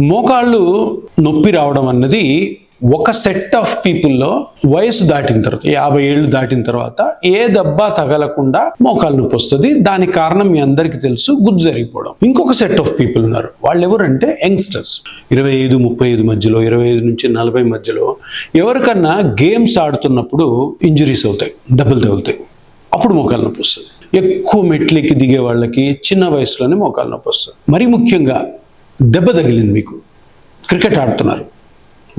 మోకాళ్ళు నొప్పి రావడం అన్నది ఒక సెట్ ఆఫ్ పీపుల్లో వయసు దాటిన తర్వాత 50 ఏళ్ళు దాటిన తర్వాత ఏ దెబ్బ తగలకుండా మోకాలు నొప్పి వస్తుంది. దానికి కారణం మీ అందరికీ తెలుసు, గుజ్జు జరిగిపోవడం. ఇంకొక సెట్ ఆఫ్ పీపుల్ ఉన్నారు. వాళ్ళు ఎవరంటే యంగ్స్టర్స్, 25-35 మధ్యలో, 25 నుంచి 40 మధ్యలో ఎవరికన్నా గేమ్స్ ఆడుతున్నప్పుడు ఇంజరీస్ అవుతాయి, దెబ్బలు తగులుతాయి, అప్పుడు మోకాలు నొప్పి వస్తుంది. ఎక్కువ మెట్లెక్కి దిగే వాళ్ళకి చిన్న వయసులోనే మోకాలు నొప్పి వస్తుంది. మరీ ముఖ్యంగా దెబ్బ తగిలింది, మీకు క్రికెట్ ఆడుతున్నారు,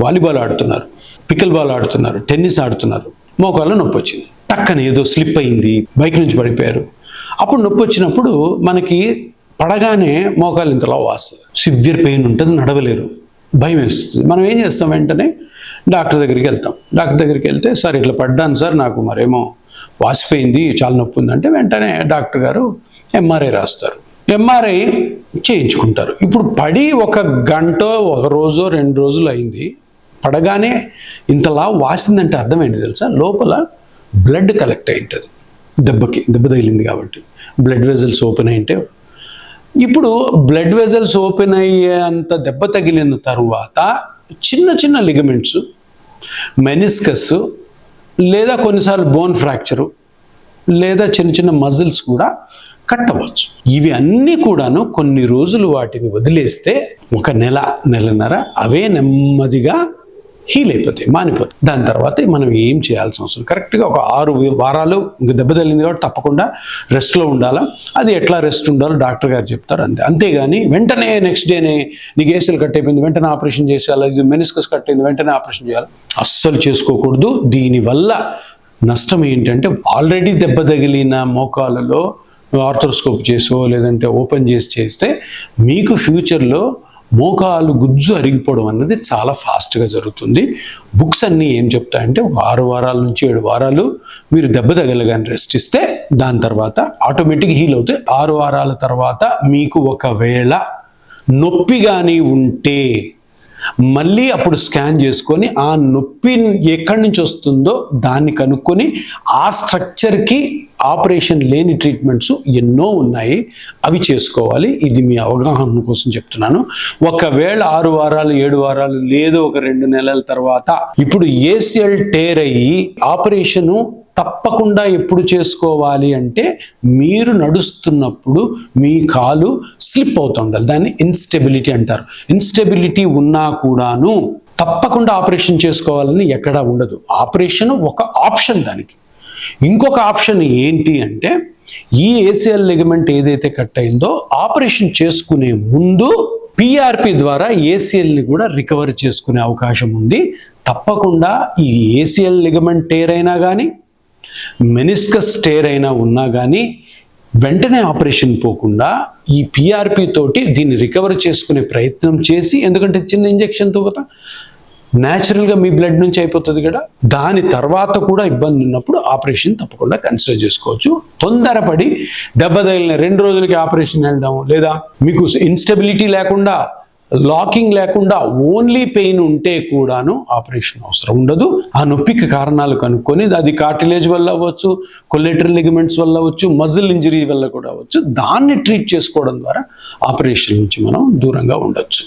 వాలీబాల్ ఆడుతున్నారు, పికిల్ బాల్ ఆడుతున్నారు, టెన్నిస్ ఆడుతున్నారు, మోకాల్లో నొప్పి వచ్చింది, టక్కన ఏదో స్లిప్ అయింది, బైక్ నుంచి పడిపోయారు. అప్పుడు నొప్పి వచ్చినప్పుడు మనకి పడగానే మోకాలు ఇంతలా వాస్తుంది, సివియర్ పెయిన్ ఉంటుంది, నడవలేరు, భయం వేస్తుంది. మనం ఏం చేస్తాం, వెంటనే డాక్టర్ దగ్గరికి వెళ్తాం. డాక్టర్ దగ్గరికి వెళ్తే, సార్ ఇట్లా పడ్డాను సార్, నాకు మరేమో వాసిపోయింది, చాలా నొప్పి ఉందంటే వెంటనే డాక్టర్ గారు ఎంఆర్ఐ రాస్తారు. ఎంఆర్ఐ చేయించుకుంటారు. ఇప్పుడు పడి 1 గంట, 1 రోజు 2 రోజులు అయింది, పడగానే ఇంతలా వాసిందంటే అర్థం ఏంటి తెలుసా? లోపల బ్లడ్ కలెక్ట్ అయి ఉంటుంది, దెబ్బ తగిలింది కాబట్టి బ్లడ్ వెజల్స్ ఓపెన్ అయింటే. ఇప్పుడు బ్లడ్ వెజల్స్ ఓపెన్ అయ్యేంత దెబ్బ తగిలిన తరువాత చిన్న చిన్న లిగమెంట్స్, మెనిస్కస్, లేదా కొన్నిసార్లు బోన్ ఫ్రాక్చరు, లేదా చిన్న చిన్న మజిల్స్ కూడా కట్ అవ్వచ్చు. ఇవి అన్నీ కూడాను కొన్ని రోజులు వాటిని వదిలేస్తే 1 నెల, 1.5 అవే నెమ్మదిగా హీల్ అయిపోతాయి, మానిపోతాయి. దాని తర్వాత మనం ఏం చేయాల్సిన అవసరం, కరెక్ట్గా ఒక 6 వారాలు ఇంకా దెబ్బ తగిలింది కాబట్టి తప్పకుండా రెస్ట్లో ఉండాలా. అది ఎట్లా రెస్ట్ ఉండాలో డాక్టర్ గారు చెప్తారు, అంతే. అంతేగాని వెంటనే నెక్స్ట్ డేనే నీకు ఏసీలు కట్ అయిపోయింది, వెంటనే ఆపరేషన్ చేసేయాలి, ఇది మెనిస్కస్ కట్ అయింది, వెంటనే ఆపరేషన్ చేయాలి, అస్సలు చేసుకోకూడదు. దీనివల్ల నష్టం ఏంటంటే, ఆల్రెడీ దెబ్బ తగిలిన మోకాలలో ఆర్థరోస్కోప్ చేసో లేదంటే ఓపెన్ చేస్తే మీకు ఫ్యూచర్లో మోకాలు గుజ్జు అరిగిపోవడం అన్నది చాలా ఫాస్ట్గా జరుగుతుంది. బుక్స్ అన్నీ ఏం చెప్తాయంటే 6 వారాల నుంచి 7 వారాలు మీరు దెబ్బ తగలగానే రెస్ట్ ఇస్తే దాని తర్వాత ఆటోమేటిక్ హీల్ అవుతాయి. 6 వారాల తర్వాత మీకు ఒకవేళ నొప్పి కానీ ఉంటే మళ్ళీ అప్పుడు స్కాన్ చేసుకొని ఆ నొప్పి ఎక్కడి నుంచి వస్తుందో దాన్ని కనుక్కొని ఆ స్ట్రక్చర్కి ఆపరేషన్ లేని ట్రీట్మెంట్స్ ఎన్నో ఉన్నాయి, అవి చేసుకోవాలి. ఇది మీ అవగాహన కోసం చెప్తున్నాను. ఒకవేళ 6 వారాలు 7 వారాలు లేదు, ఒక 2 నెలల తర్వాత ఇప్పుడు ఏసిఎల్ టేర్ అయ్యి ఆపరేషను తప్పకుండా ఎప్పుడు చేసుకోవాలి అంటే, మీరు నడుస్తున్నప్పుడు మీ కాలు స్లిప్ అవుతుండాలి. దాన్ని ఇన్స్టెబిలిటీ అంటారు. ఇన్స్టెబిలిటీ ఉన్నా కూడాను తప్పకుండా ఆపరేషన్ చేసుకోవాలని ఎక్కడా ఉండదు. ఆపరేషన్ ఒక ఆప్షన్. దానికి ఇంకొక ఆప్షన్ ఏంటి అంటే, ఈ ఏసిఎల్ లిగమెంట్ ఏదైతే కట్ అయిందో ఆపరేషన్ చేసుకునే ముందు పిఆర్పి ద్వారా ఏసిఎల్ని కూడా రికవర్ చేసుకునే అవకాశం ఉంది. తప్పకుండా ఈ ఏసిఎల్ లిగమెంట్ టేర్ అయినా కానీ, మెనిస్కస్ టేర్ అయినా ఉన్నా కానీ వెంటనే ఆపరేషన్ పోకుండా ఈ పిఆర్పి తోటి దీన్ని రికవర్ చేసుకునే ప్రయత్నం చేసి, ఎందుకంటే చిన్న ఇంజెక్షన్తో కూడా న్యాచురల్గా మీ బ్లడ్ నుంచి అయిపోతుంది కదా, దాని తర్వాత కూడా ఇబ్బంది ఉన్నప్పుడు ఆపరేషన్ తప్పకుండా కన్సిడర్ చేసుకోవచ్చు. తొందరపడి దెబ్బ తగిలిన 2 రోజులకి ఆపరేషన్ వెళ్ళడం, లేదా మీకు ఇన్స్టెబిలిటీ లేకుండా, లాకింగ్ లేకుండా ఓన్లీ పెయిన్ ఉంటే కూడాను ఆపరేషన్ అవసరం ఉండదు. ఆ నొప్పికి కారణాలు కనుక్కొని, అది కార్టిలేజ్ వల్ల అవ్వచ్చు, కొల్లెటరల్ లిగమెంట్స్ వల్ల అవ్వచ్చు, మజిల్ ఇంజరీ వల్ల కూడా అవ్వచ్చు, దాన్ని ట్రీట్ చేసుకోవడం ద్వారా ఆపరేషన్ నుంచి మనం దూరంగా ఉండొచ్చు.